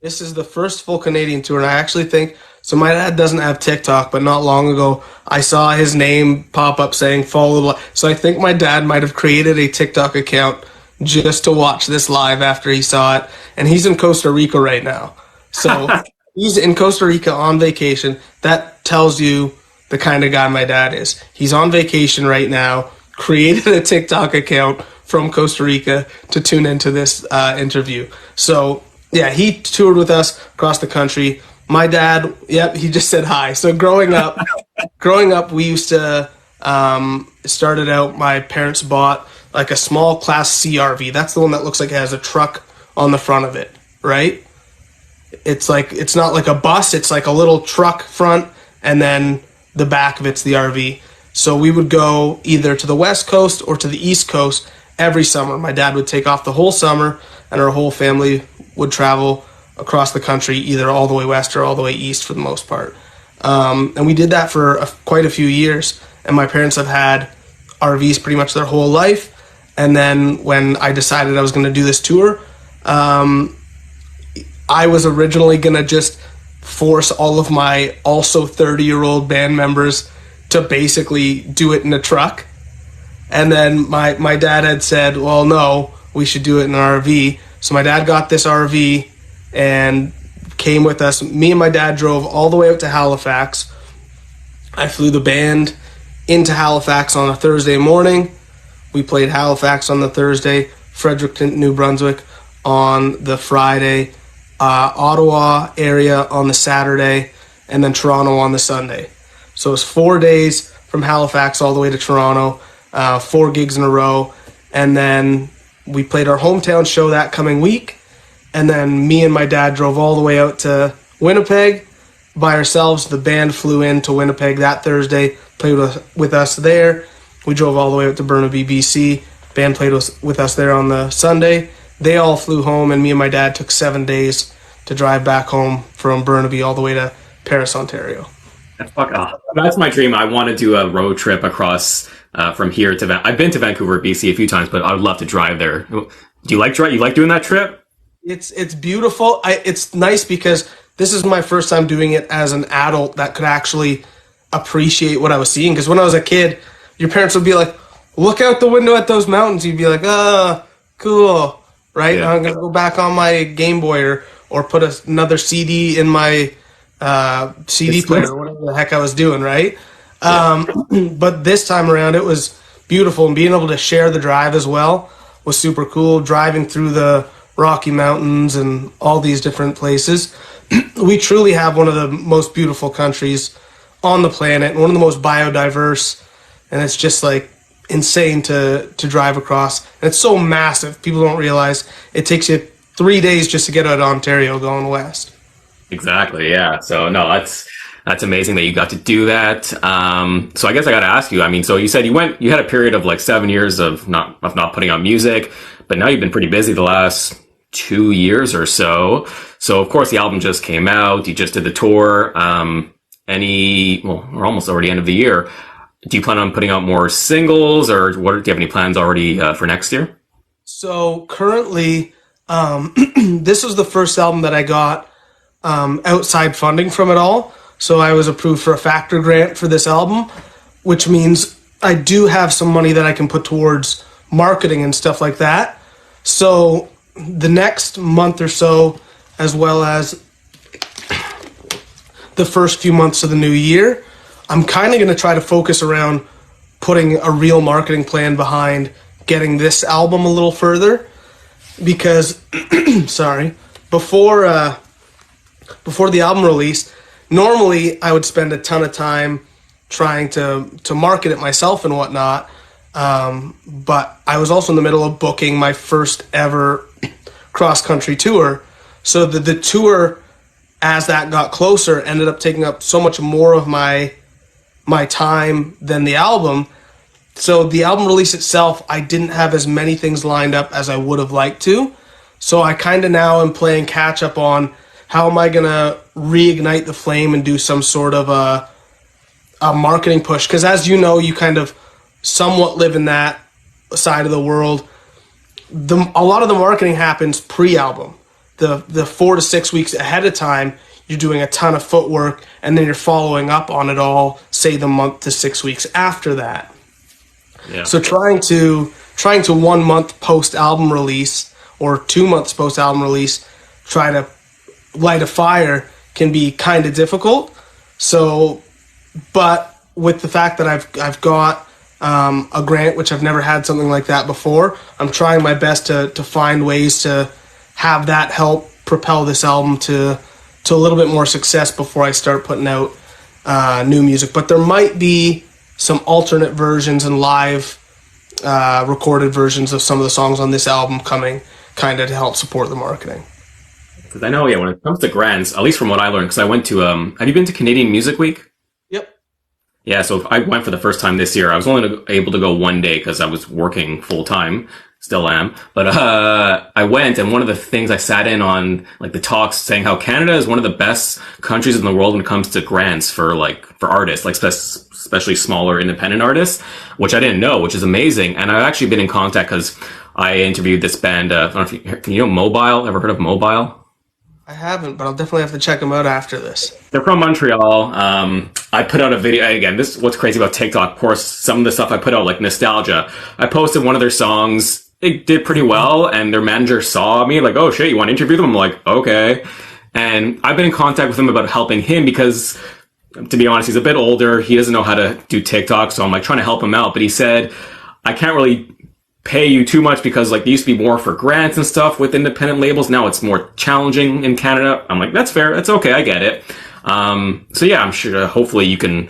This is the first full Canadian tour, and I actually think so. My dad doesn't have TikTok, but not long ago, I saw his name pop up saying follow. So I think my dad might have created a TikTok account just to watch this live after he saw it. And he's in Costa Rica right now. So he's in Costa Rica on vacation. That tells you the kind of guy my dad is. He's on vacation right now, created a TikTok account from Costa Rica to tune into this interview. So yeah, he toured with us across the country. My dad, yep, he just said hi. So growing up, we used to, started out, my parents bought like a small Class C RV. That's the one that looks like it has a truck on the front of it, right? It's not like a bus, it's like a little truck front, and then the back of it's the RV. So we would go either to the West Coast or to the East Coast every summer. My dad would take off the whole summer, and our whole family would travel across the country, either all the way west or all the way east for the most part. And we did that for quite a few years, and my parents have had RVs pretty much their whole life. And then when I decided I was going to do this tour, I was originally going to just force all of my also 30-year-old band members to basically do it in a truck. And then my dad had said, well, no, we should do it in an RV. So my dad got this RV and came with us. Me and my dad drove all the way out to Halifax. I flew the band into Halifax on a Thursday morning. We played Halifax on the Thursday, Fredericton, New Brunswick on the Friday, Ottawa area on the Saturday, and then Toronto on the Sunday. So it was 4 days from Halifax all the way to Toronto, 4 gigs in a row. And then we played our hometown show that coming week. And then me and my dad drove all the way out to Winnipeg by ourselves. The band flew in to Winnipeg that Thursday, played with us there. We drove all the way out to Burnaby, BC. Band played with us there on the Sunday. They all flew home, and me and my dad took 7 days to drive back home from Burnaby all the way to Paris, Ontario. That's my dream. I want to do a road trip across from here to I've been to Vancouver, BC a few times, but I would love to drive there. Do you like doing that trip? It's beautiful. It's nice because this is my first time doing it as an adult that could actually appreciate what I was seeing. Because when I was a kid, your parents would be like, look out the window at those mountains. You'd be like, cool, right? Yeah. I'm going to go back on my Game Boy or put another CD in my CD player or whatever the heck I was doing, right? Yeah. But this time around, it was beautiful. And being able to share the drive as well was super cool. Driving through the Rocky Mountains and all these different places. We truly have one of the most beautiful countries on the planet and one of the most biodiverse. And it's just like insane to drive across. And it's so massive. People don't realize it takes you 3 days just to get out of Ontario going west. Exactly. Yeah. So no, that's amazing that you got to do that. So I guess I got to ask you, I mean, so you said you had a period of like 7 years of not putting out music, but now you've been pretty busy the last 2 years or so. So of course the album just came out. You just did the tour. We're almost already end of the year. Do you plan on putting out more singles, or do you have any plans already for next year? So currently, this was the first album that I got outside funding from it all. So I was approved for a factor grant for this album. which means I do have some money that I can put towards marketing and stuff like that. So the next month or so, as well as the first few months of the new year, I'm kind of going to try to focus around putting a real marketing plan behind getting this album a little further, because sorry, before the album release, normally I would spend a ton of time trying to market it myself and whatnot, but I was also in the middle of booking my first ever cross-country tour, so the tour, as that got closer, ended up taking up so much more of my time than the album. So the album release itself, I didn't have as many things lined up as I would have liked to. So I kind of now am playing catch up on how am I going to reignite the flame and do some sort of a marketing push. Because as you know, you kind of somewhat live in that side of the world. A lot of the marketing happens pre-album. The 4 to 6 weeks ahead of time, you're doing a ton of footwork, and then you're following up on it all, say the month to 6 weeks after that. Yeah. So trying to 1 month post album release or 2 months post album release, try to light a fire can be kind of difficult. So, but with the fact that I've got a grant, which I've never had something like that before, I'm trying my best to find ways to have that help propel this album to a little bit more success before I start putting out new music. But there might be some alternate versions and live recorded versions of some of the songs on this album coming, kind of to help support the marketing. Because I know, when it comes to grants, at least from what I learned, because I went to, have you been to Canadian Music Week? Yep. Yeah, so I went for the first time this year. I was only able to go one day because I was working full time. Still am. But I went, and one of the things I sat in on, like the talks, saying how Canada is one of the best countries in the world when it comes to grants for artists, like especially smaller independent artists, which I didn't know, which is amazing. And I've actually been in contact because I interviewed this band. I don't know if you know Mobile. Ever heard of Mobile? I haven't, but I'll definitely have to check them out after this. They're from Montreal. I put out a video. Again, this is what's crazy about TikTok. Of course, some of the stuff I put out, like Nostalgia, I posted one of their songs. It did pretty well, and their manager saw me, like, oh shit, you want to interview them? I'm like, okay. And I've been in contact with him about helping him because, to be honest, he's a bit older. He doesn't know how to do TikTok, so I'm like trying to help him out. But he said, I can't really pay you too much because like there used to be more for grants and stuff with independent labels. Now it's more challenging in Canada. I'm like, that's fair. That's okay. I get it. So yeah, I'm sure hopefully you can,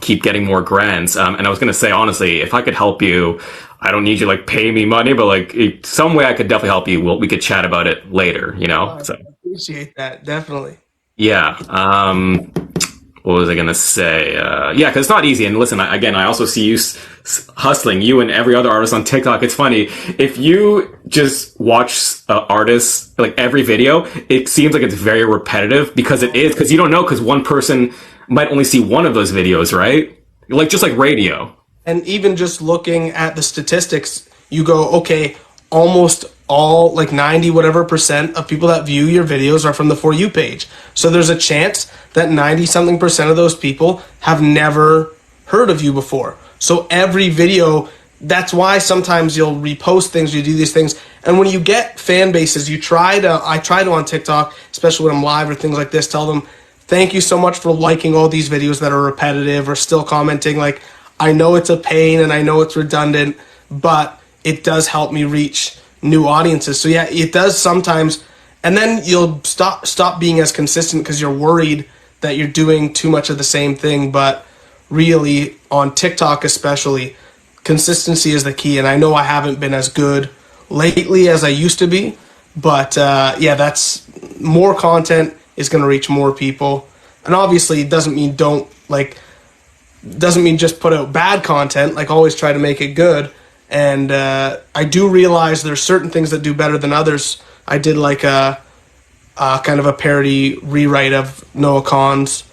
keep getting more grants. And I was going to say, honestly, if I could help you, I don't need you like pay me money, but like some way I could definitely help you. We could chat about it later, So I appreciate that. Definitely. yeah. What was I going to say? Yeah, because it's not easy. And listen, I also see you hustling, you and every other artist on TikTok. It's funny. If you just watch artists, like every video, it seems like it's very repetitive because it is, because you don't know, because one person might only see one of those videos, right? Like, just like radio. And even just looking at the statistics, you go, okay, almost all, like 90 whatever % of people that view your videos are from the For You page. So there's a chance that 90 something % of those people have never heard of you before. So every video, that's why sometimes you'll repost things, you do these things. And when you get fan bases, I try to on TikTok, especially when I'm live or things like this, tell them, thank you so much for liking all these videos that are repetitive or still commenting. Like, I know it's a pain and I know it's redundant, but it does help me reach new audiences. So yeah, it does sometimes, and then you'll stop being as consistent because you're worried that you're doing too much of the same thing. But really, on TikTok especially, consistency is the key. And I know I haven't been as good lately as I used to be, but yeah, that's more content is going to reach more people. And obviously, it doesn't mean just put out bad content. Like, always try to make it good. And I do realize there's certain things that do better than others. I did like a kind of a parody rewrite of Noah Kahan's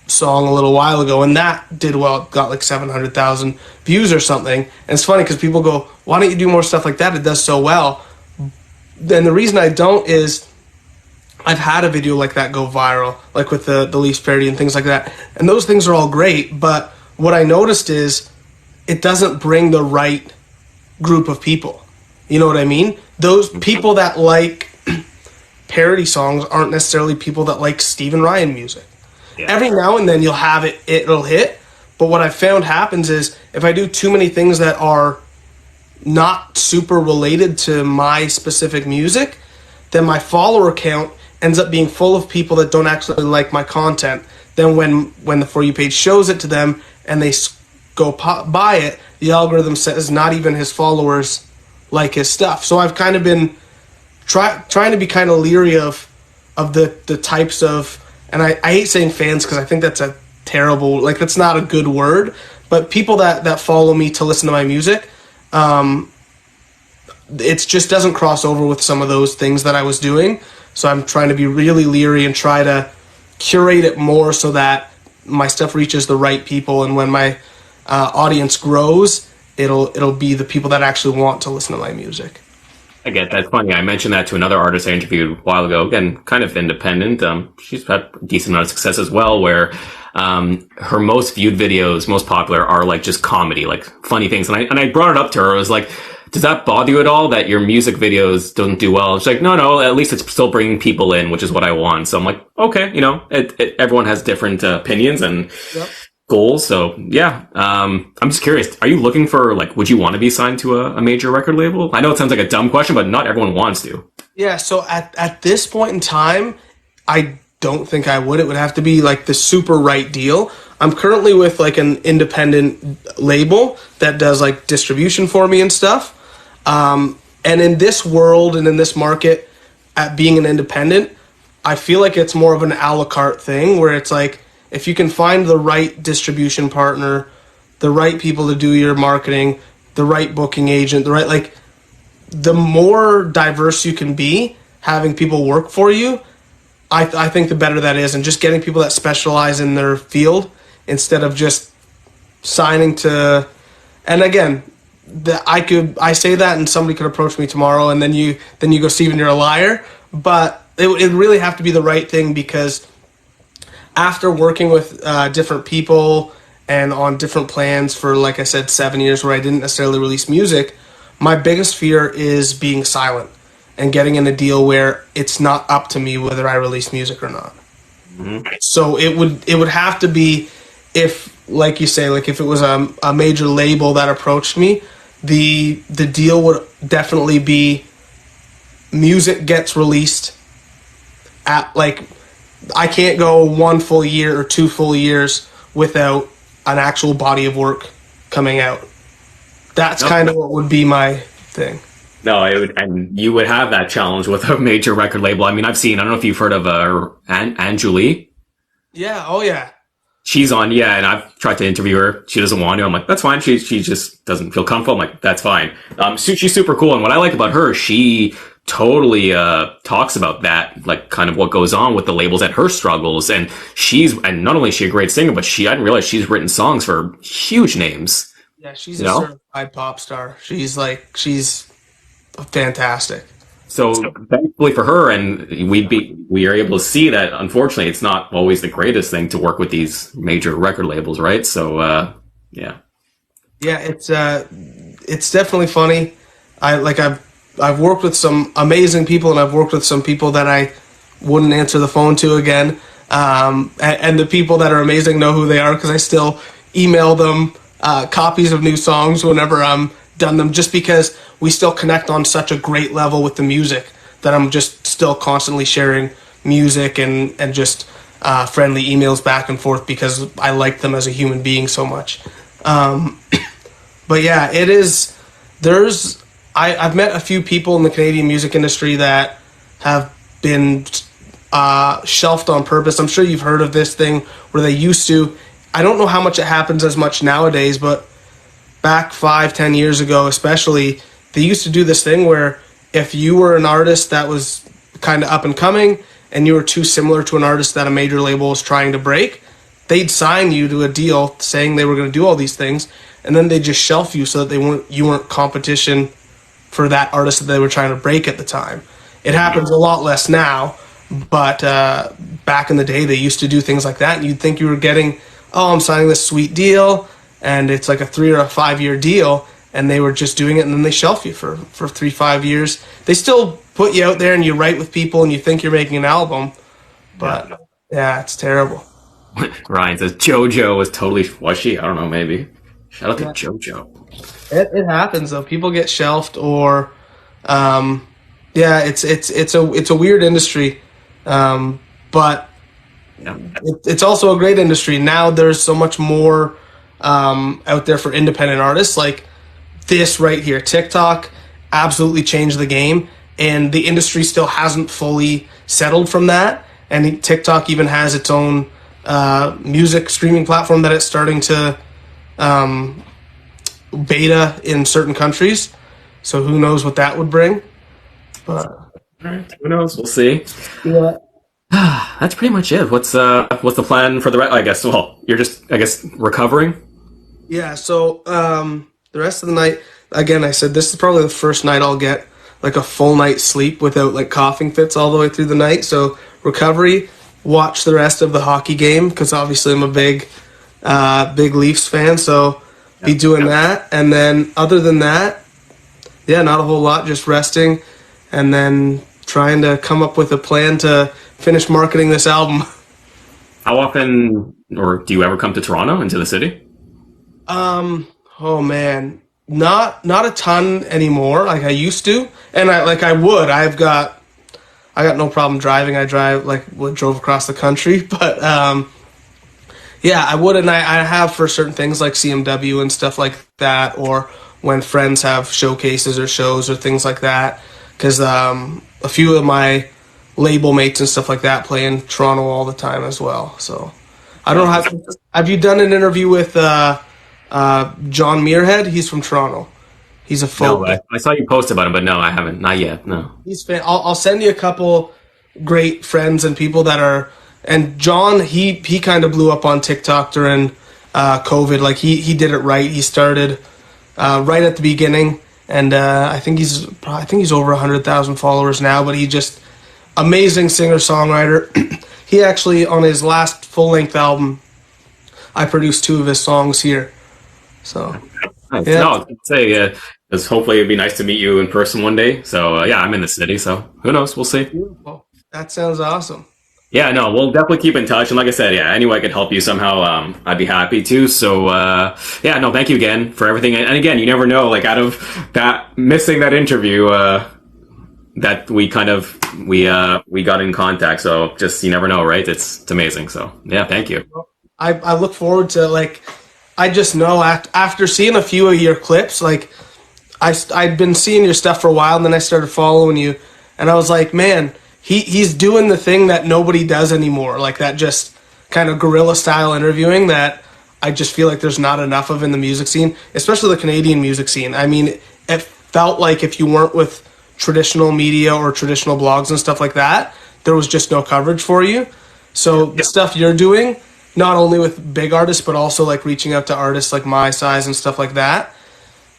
song a little while ago, and that did well. It got like 700,000 views or something. And it's funny because people go, why don't you do more stuff like that? It does so well. And the reason I don't is I've had a video like that go viral, like with the Leafs parody and things like that. And those things are all great, but what I noticed is it doesn't bring the right group of people. You know what I mean? Those people that like parody songs aren't necessarily people that like Stephen Ryan music. Yeah. Every now and then you'll have it'll hit, but what I've found happens is if I do too many things that are not super related to my specific music, then my follower count ends up being full of people that don't actually like my content. Then when the For You page shows it to them and they go buy it, the algorithm says not even his followers like his stuff. So I've kind of been trying to be kind of leery of the types of, and I hate saying fans because I think that's a terrible, like that's not a good word, but people that follow me to listen to my music, it just doesn't cross over with some of those things that I was doing. So I'm trying to be really leery and try to curate it more so that my stuff reaches the right people, and when my audience grows, it'll be the people that actually want to listen to my music. I get that. It's funny. I mentioned that to another artist I interviewed a while ago. Again, kind of independent. She's had a decent amount of success as well, where her most viewed videos, most popular, are like just comedy, like funny things. And I brought it up to her. I was like, does that bother you at all that your music videos don't do well? She's like, no, at least it's still bringing people in, which is what I want. So I'm like, okay, everyone has different opinions and goals. So yeah, I'm just curious. Are you looking for, like, would you want to be signed to a major record label? I know it sounds like a dumb question, but not everyone wants to. Yeah. So at this point in time, I don't think I would. It would have to be like the super right deal. I'm currently with like an independent label that does like distribution for me and stuff. And in this world and in this market, at being an independent, I feel like it's more of an a la carte thing where it's like, if you can find the right distribution partner, the right people to do your marketing, the right booking agent, the more diverse you can be, having people work for you, I think the better that is. And just getting people that specialize in their field instead of just signing to, and again, I say that and somebody could approach me tomorrow and then you go, Steven, you're a liar. But it really have to be the right thing, because after working with different people and on different plans for, like I said, 7 years where I didn't necessarily release music, my biggest fear is being silent and getting in a deal where it's not up to me whether I release music or not. Mm-hmm. So it would have to be, if, like you say, like if it was a major label that approached me, the deal would definitely be music gets released at, like, I can't go 1 full year or 2 full years without an actual body of work coming out. That's kind of what would be my thing. No, it would, and you would have that challenge with a major record label. I mean, I don't know if you've heard of Anne Julie. Yeah. Oh yeah. She's on, yeah, and I've tried to interview her. She doesn't want to. I'm like, that's fine. She just doesn't feel comfortable. I'm like, that's fine. She's super cool, and what I like about her, she totally talks about that, like kind of what goes on with the labels and her struggles. And not only is she a great singer, but I didn't realize she's written songs for huge names. Yeah, she's a certified pop star. She's fantastic. So thankfully for her, and we are able to see that, unfortunately, it's not always the greatest thing to work with these major record labels, right? So, yeah. Yeah, it's definitely funny. I've worked with some amazing people, and I've worked with some people that I wouldn't answer the phone to again. And the people that are amazing know who they are, because I still email them copies of new songs whenever I'm done them, just because we still connect on such a great level with the music that I'm just still constantly sharing music and just friendly emails back and forth, because I like them as a human being so much. But yeah, it is. I've met a few people in the Canadian music industry that have been shelved on purpose. I'm sure you've heard of this thing where they used to. I don't know how much it happens as much nowadays, but back 5-10 years ago especially, they used to do this thing where if you were an artist that was kind of up and coming and you were too similar to an artist that a major label was trying to break, they'd sign you to a deal saying they were going to do all these things, and then they'd just shelf you so that you weren't competition for that artist that they were trying to break at the time. It happens a lot less now, but back in the day they used to do things like that, and you'd think you were getting oh, I'm signing this sweet deal, and it's like a 3 or a 5 year deal, and they were just doing it, and then they shelf you for 3, 5 years. They still put you out there, and you write with people, and you think you're making an album, but yeah, it's terrible. Ryan says JoJo was totally, was she? I don't know, maybe. Shout out to JoJo. It happens though. People get shelved, or yeah, it's a weird industry, but Yeah. it's also a great industry. Now there's so much more out there for independent artists, like this right here. TikTok absolutely changed the game, and the industry still hasn't fully settled from that. And TikTok even has its own music streaming platform that it's starting to beta in certain countries. So who knows what that would bring? But All right, who knows? We'll see. yeah. That's pretty much it. What's the plan for the rest? I guess. Well, you're just, I guess, recovering. Yeah, so the rest of the night, again, I said this is probably the first night I'll get like a full night's sleep without like coughing fits all the way through the night. So recovery, watch the rest of the hockey game because obviously I'm a big Leafs fan, so be doing that. And then other than that, yeah, not a whole lot, just resting and then trying to come up with a plan to finish marketing this album. How often, or do you ever come to Toronto, into the city? Oh man, not a ton anymore like I used to, and I would. I got no problem driving. I drove across the country, but yeah, I would, and I have for certain things like CMW and stuff like that, or when friends have showcases or shows or things like that, because a few of my label mates and stuff like that play in Toronto all the time as well. So I don't know. Have you done an interview with John Muirhead? He's from Toronto. He's a folk. No, I saw you post about him, but no, I haven't. Not yet. No. I'll send you a couple great friends and people that are. And John, he kind of blew up on TikTok during COVID. Like he did it right. He started right at the beginning, and I think he's over 100,000 followers now. But he just amazing singer songwriter. He actually, on his last full length album, I produced 2 of his songs here. So Nice. yeah. No, I was gonna say, because hopefully it'd be nice to meet you in person one day. So yeah, I'm in the city, so who knows? We'll see. Beautiful. That sounds awesome. Yeah, no, we'll definitely keep in touch. And like I said, yeah, any way I could help you somehow, I'd be happy to. So yeah, no, thank you again for everything. And again, you never know, like out of that missing that interview, that we got in contact. So just you never know, right? It's amazing. So yeah, thank you. I look forward to, like, I just know after seeing a few of your clips, like I'd been seeing your stuff for a while, and then I started following you, and I was like, man, he's doing the thing that nobody does anymore, like that just kind of guerrilla style interviewing that I just feel like there's not enough of in the music scene, especially the Canadian music scene. I mean, it felt like if you weren't with traditional media or traditional blogs and stuff like that, there was just no coverage for you. So the stuff you're doing, not only with big artists, but also like reaching out to artists like my size and stuff like that,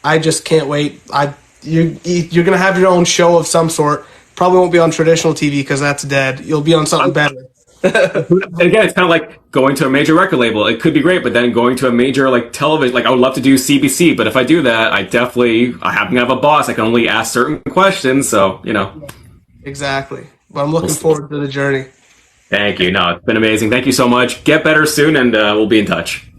I just can't wait. You're gonna have your own show of some sort. Probably won't be on traditional TV because that's dead. You'll be on something better. Again, it's kind of like going to a major record label. It could be great, but then going to a major like television, like I would love to do CBC, but if I do that, I happen to have a boss. I can only ask certain questions, so you know. Exactly. But I'm looking forward to the journey. Thank you. No, it's been amazing. Thank you so much. Get better soon, and we'll be in touch.